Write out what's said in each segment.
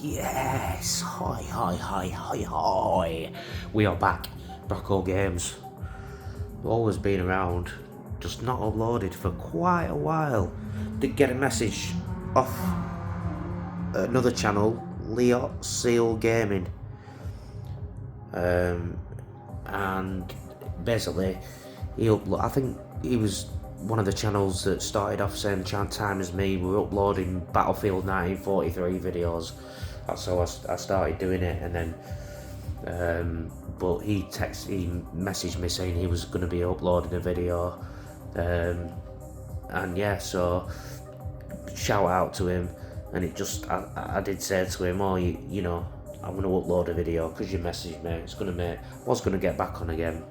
Yes, hi, hi, hi, hi, hi. We are back. Brocco Games. Always been around, just not uploaded for quite a while. Did get a message off another channel, Leo Seal Gaming. And basically, I think he was one of the channels that started off same time as me. We were uploading Battlefield 1943 videos. That's how I started doing it, and then but he messaged me saying he was going to be uploading a video, and yeah, so shout out to him. And I did say to him, oh, you know, I'm going to upload a video because you messaged me. I was going to get back on again,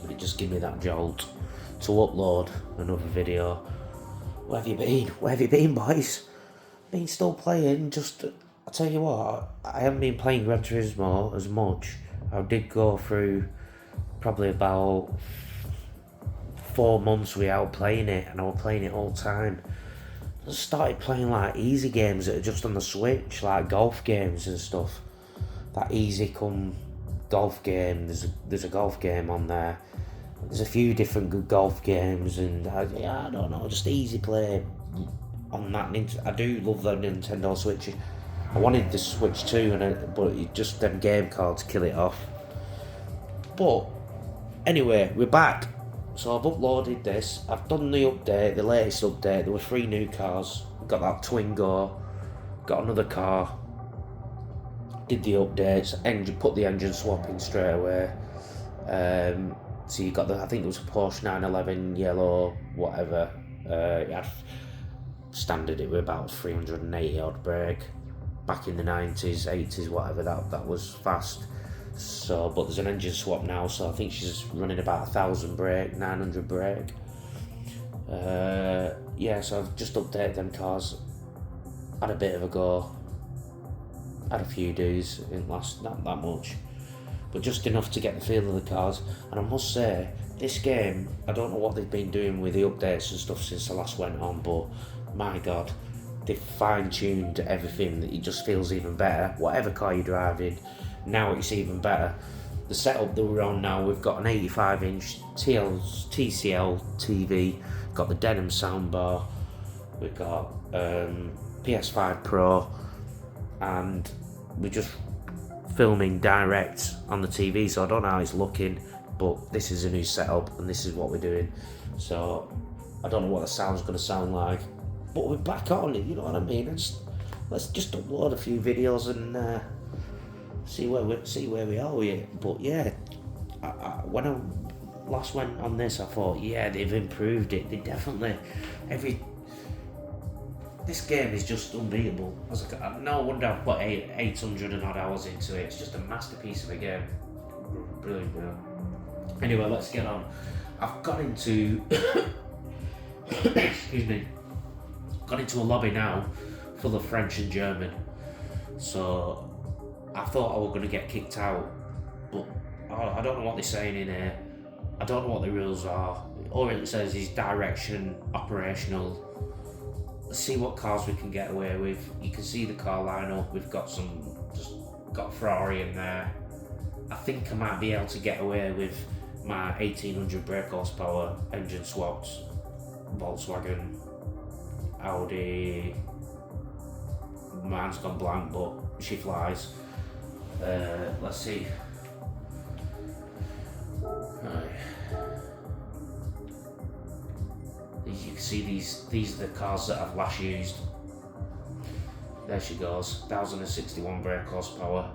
but it just gave me that jolt to upload another video. Where have you been? Where have you been, boys? Been still playing. I tell you what, I haven't been playing Gran Turismo as much. I did go through probably about 4 months without playing it, and I was playing it all the time. I started playing like easy games that are just on the Switch, like golf games and stuff. That easy come golf game. There's a golf game on there. There's a few different good golf games, and I don't know, just easy play on that. I do love the Nintendo Switch. I wanted the Switch too, but it just them game cards kill it off. But anyway, we're back. So I've uploaded this. I've done the update, the latest update. There were 3 new cars. Got that Twingo. Got another car. Did the updates. Put the engine swap in straight away. So you got I think it was a Porsche 911 yellow, whatever. It had standard. It was about 380 odd brake. Back in the 90s, 80s, whatever. That was fast. So, but there's an engine swap now, so I think she's running about 1,000 brake, 900 brake. Yeah, so I've just updated them cars. Had a bit of a go. Had a few do's, didn't last not that much, but just enough to get the feel of the cars. And I must say, this game, I don't know what they've been doing with the updates and stuff since I last went on, but my god, they've fine-tuned everything. It just feels even better. Whatever car you're driving, now it's even better. The setup that we're on now, we've got an 85-inch TCL TV, got the denim soundbar, we've got PS5 Pro, and we're just filming direct on the TV, so I don't know how it's looking, but this is a new setup and this is what we're doing. So I don't know what the sound's going to sound like, but we're back on it, you know what I mean? Let's just upload a few videos and see where we are with it. But yeah, when I last went on this, I thought, yeah, they've improved it. They definitely this game is just unbeatable. No wonder I've put 800 and odd hours into it. It's just a masterpiece of a game. Brilliant. Anyway, let's get on. I've got into excuse me. Got into a lobby now full of French and German. So I thought I was going to get kicked out, but I don't know what they're saying in here. I don't know what the rules are. All it says is direction, operational. Let's see what cars we can get away with. You can see the car lineup. We've got got Ferrari in there. I think I might be able to get away with my 1800 brake horsepower engine swaps, Volkswagen, Audi. Mine's gone blank, but she flies. Let's see. Right. You can see these are the cars that I've last used. There she goes, 1061 brake horsepower.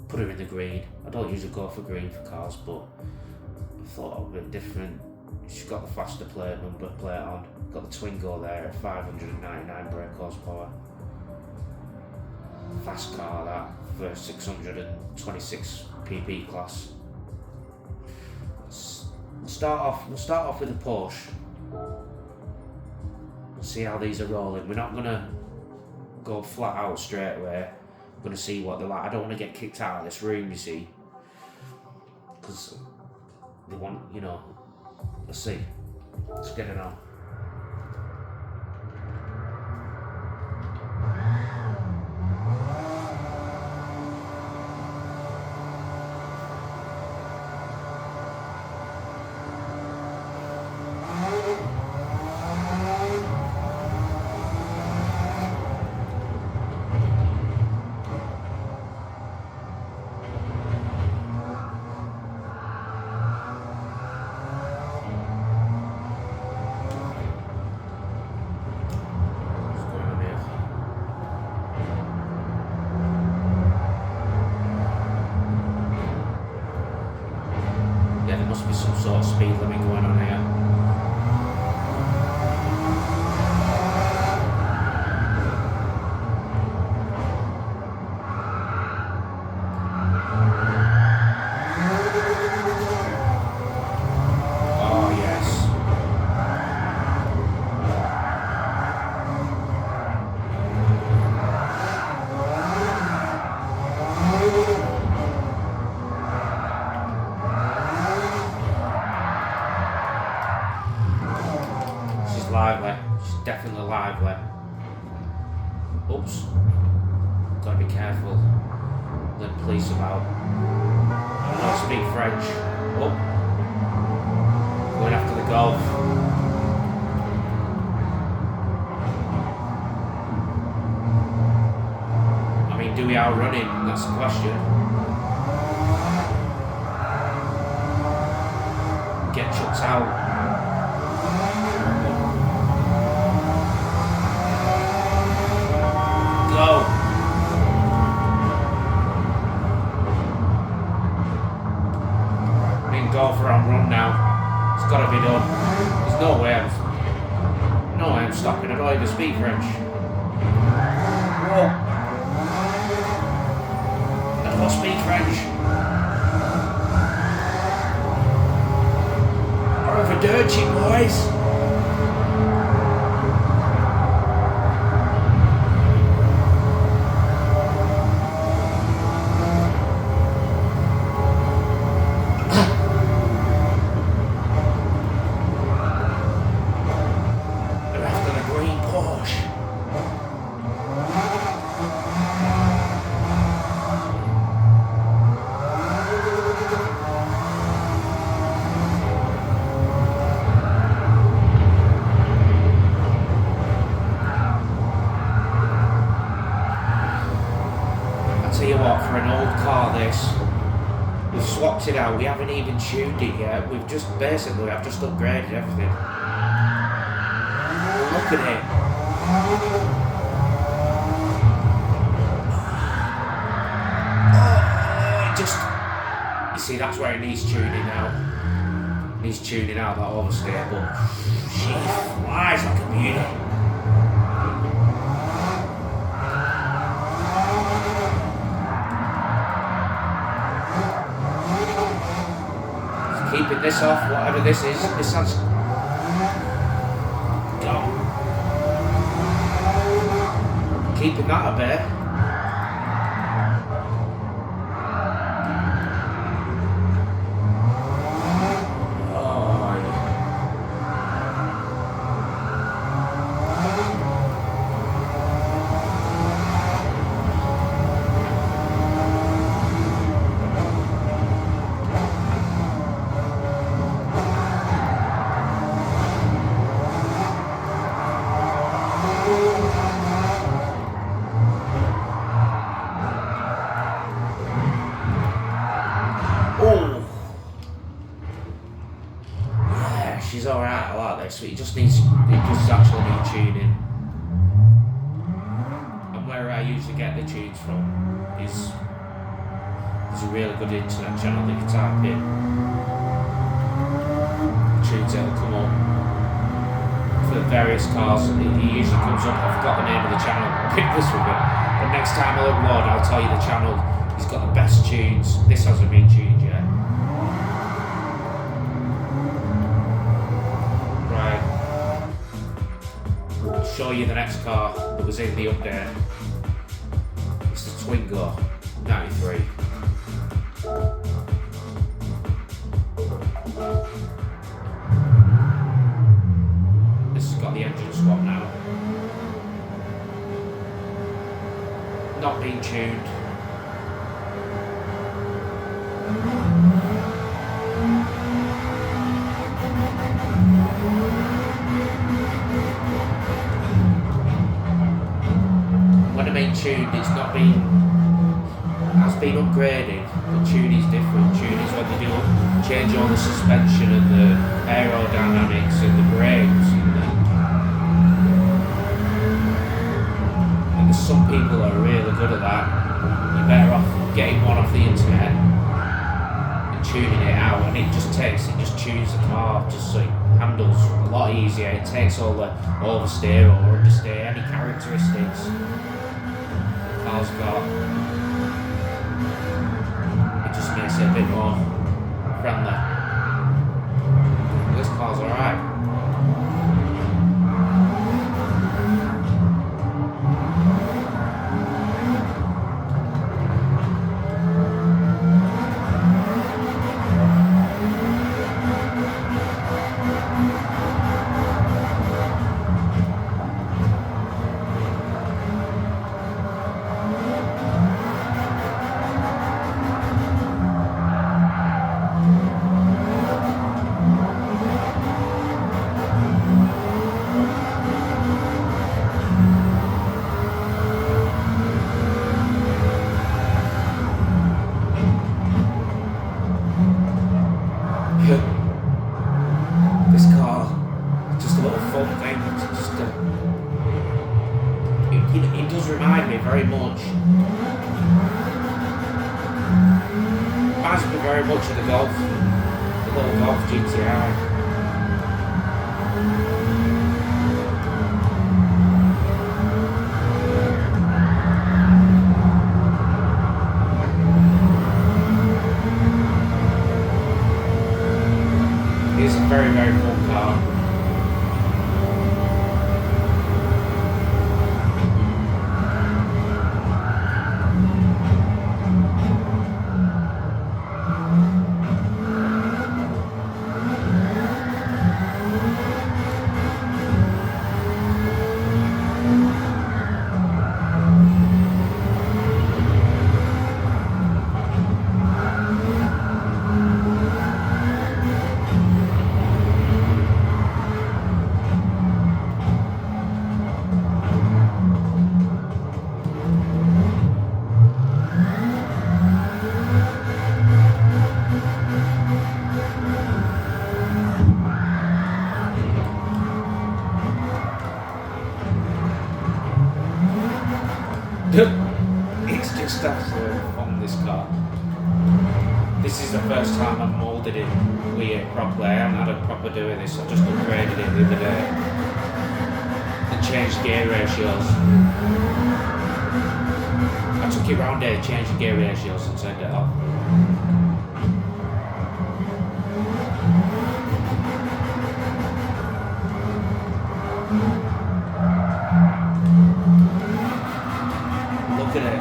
Put her in the green. I don't usually go for green for cars, but I thought a bit different. She's got the faster number plate on. Got the Twingo there at 599 brake horsepower. Fast car that for 626 pp class. We'll start off with a Porsche. We'll see how these are rolling. We're not gonna go flat out straight away. We're gonna see what they're like. I don't want to get kicked out of this room, you see, because they want, you know. Let's see. Let's get it on. She's definitely lively. Oops. Gotta be careful. The police about. I don't speak French. Oh. Going after the Golf. I mean, do we outrun him? That's the question. Get chucked out. Go. I mean, Golf are on run now. It's got to be done. There's no way I'm stopping. I don't even speak French. Whoa. I don't speak French. Over dirt cheap boys. For an old car this, we've swapped it out, we haven't even tuned it yet, I've just upgraded everything. Look at it. Oh, you see, that's where it needs tuning out. It needs tuning out, that oversteer, but she flies like a beauty. Keeping this off, whatever this is, this has gone. Keeping that a bit. She's alright, I like this, but it just actually need tuning. And where I usually get the tunes from is there's a really good internet channel that you type in. Tunes that'll come up for various cars, and it usually comes up. I forgot the name of the channel, I'll pick this with it. But next time I upload, I'll tell you the channel. He's got the best tunes. This hasn't been tuned yet. Show you the next car that was in the update. It's the Twingo 93. This has got the engine swap now. Not being tuned. Tuned, it's not been, has been upgraded, but tuning's different. Tuning's when they do change all the suspension and the aerodynamics and the brakes and there's some people that are really good at that. You're better off getting one off the internet and tuning it out, and it just tunes the car just so it handles a lot easier. It takes all the oversteer or understeer, any characteristics car's got. It just makes it a bit more friendly. This car's alright. does remind me very much. Reminds me very much of the little Golf GTI. It's a very, very fun car. It's just absolutely fun, this car. This is the first time I've moulded it with it properly. I haven't had a proper do of this. I just upgraded it the other day and changed gear ratios. I took it round there, changed the gear ratios and turned it off. Look at it.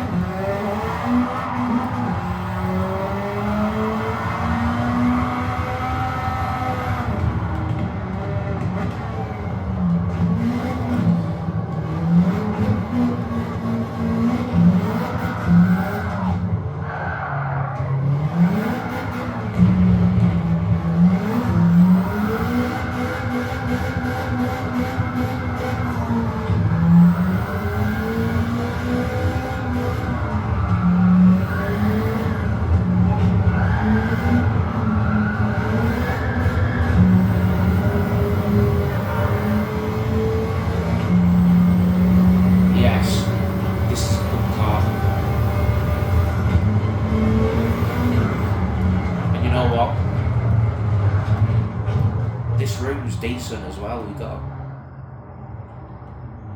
This room's decent as well. We got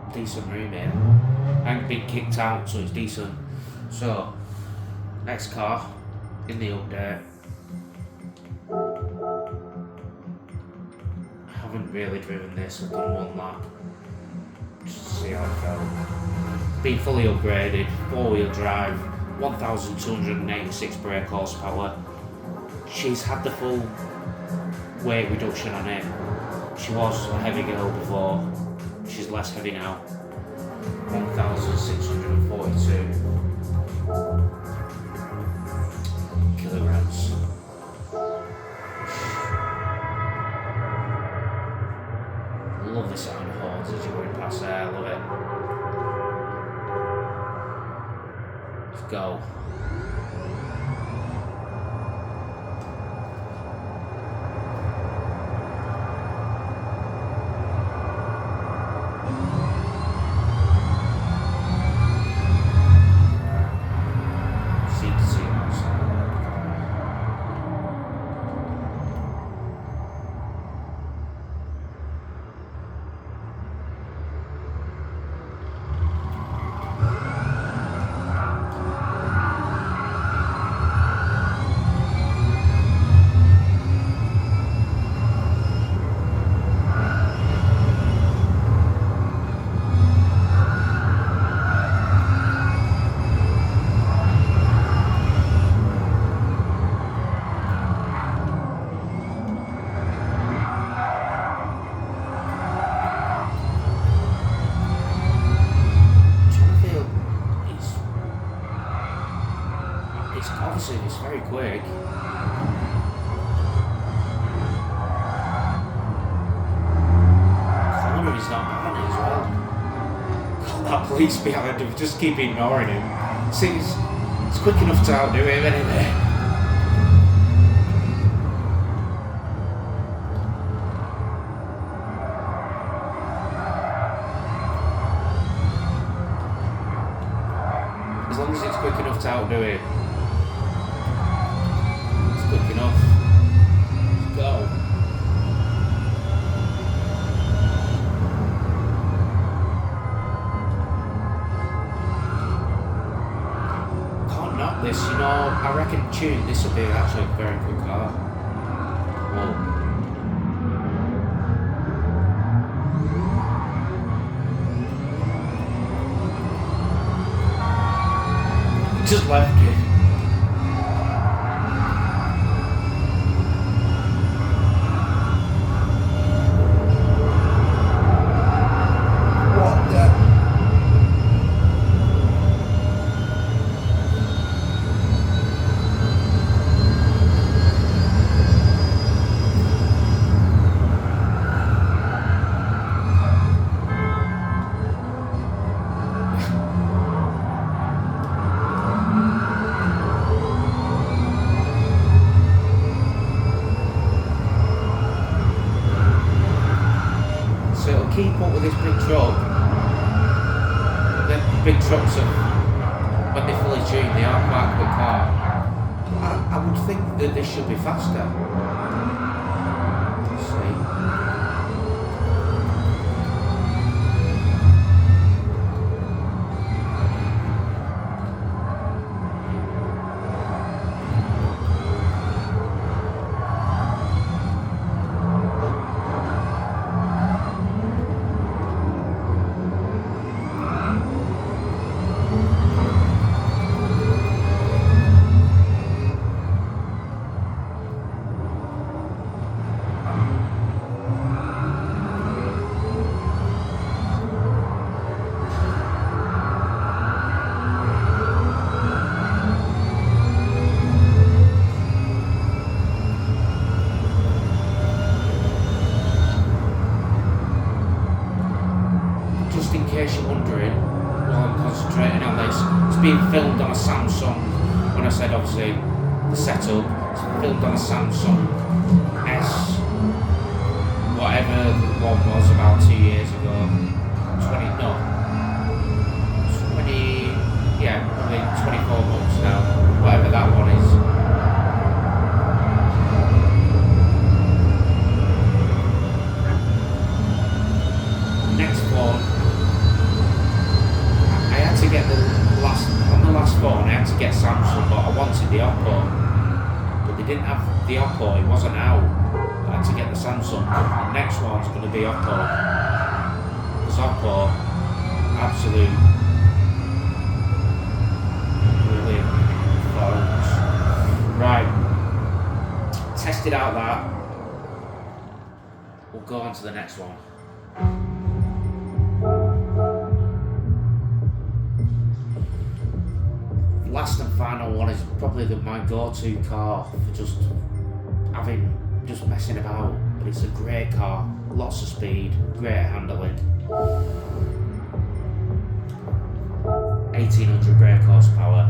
a decent room here. I ain't been kicked out, so it's decent. So, next car in the update. I haven't really driven this. I've done one lap just to see how it felt. Been fully upgraded, 4-wheel drive, 1,286 brake horsepower. She's had the full weight reduction on it. She was a heavy girl before. She's less heavy now. 1,642 kilograms. Love the sound of horns as you're going past there. I love it. Let's go. Obviously, it's very quick. Corner is not bad as well. God, that police behind him, just keep ignoring him. See, it's quick enough to outdo him anyway. As long as it's quick enough to outdo it. It's quick enough. Let's go. Can't knock this, you know. I reckon this will be actually a very quick car. Whoa. Just left it. What the? So it'll keep up with this big truck. The big trucks are, when they fully tuned, they are quite a quick car. I would think that this should be faster. Let's see. Just in case you're wondering, while I'm concentrating on this, it's being filmed on a Samsung. When I said obviously the setup, it's filmed on a Samsung S, whatever one was about 2 years ago. 24 months now, whatever that one is. Next one. I had to get on the last phone, I had to get Samsung, but I wanted the Oppo. But they didn't have the Oppo, it wasn't out. I had to get the Samsung. The next one's going to be Oppo. Because Oppo, absolute brilliant phones. Right, tested out that. We'll go on to the next one. Last and final one is probably my go-to car for just messing about, but it's a great car, lots of speed, great handling, 1800 brake horsepower.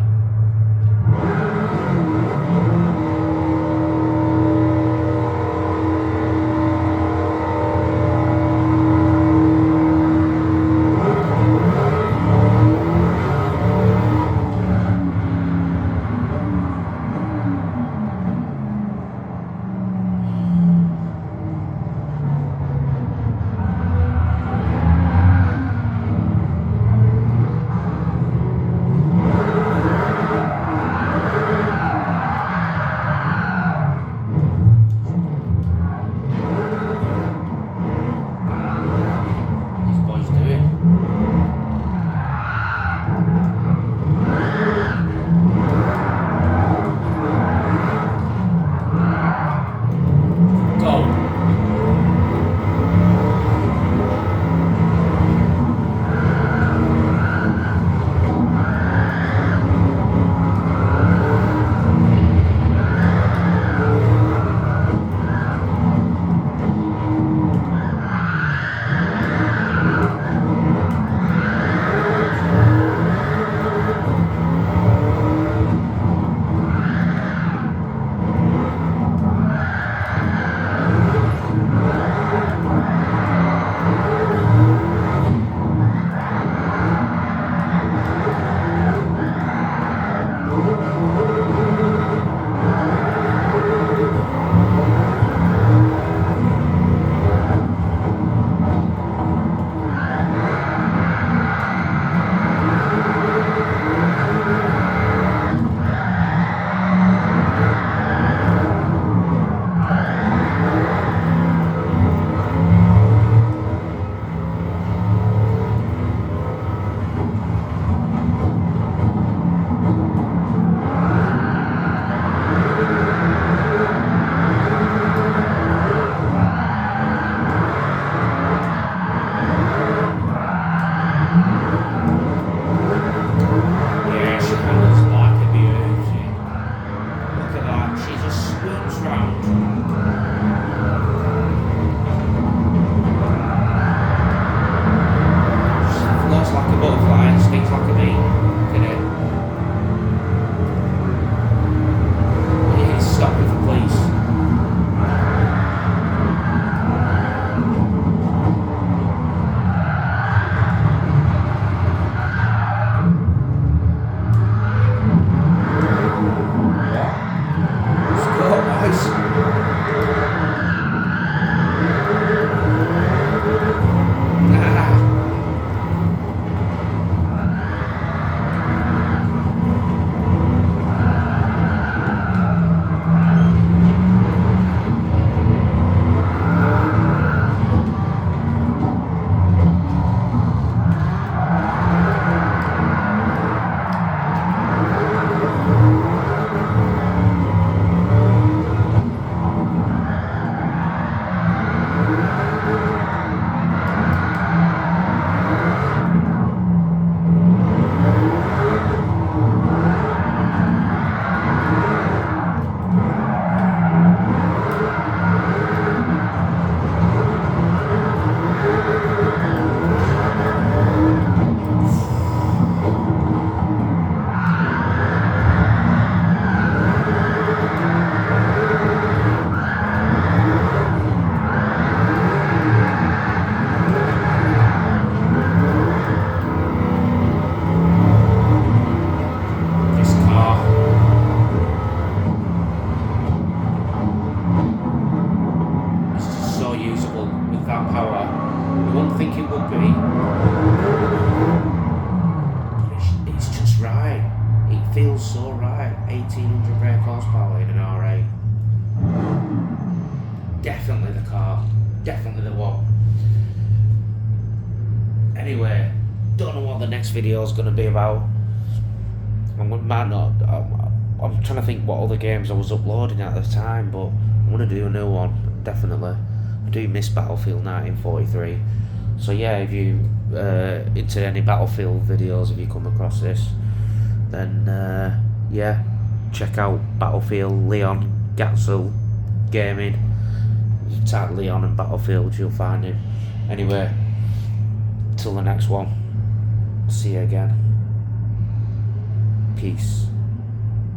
speaks like a me. Look at it. He's stopping for police. Feels so right. 1800 brake horsepower in an R8. Definitely the car. Definitely the one. Anyway, don't know what the next video is going to be about. I'm trying to think what other games I was uploading at the time, but I'm going to do a new one. Definitely. I do miss Battlefield 1943. So yeah, if you into any Battlefield videos, if you come across this, then yeah, check out Battlefield Leon Gatzel Gaming. You type Leon and Battlefield, you'll find him. Anyway, till the next one, see you again. Peace.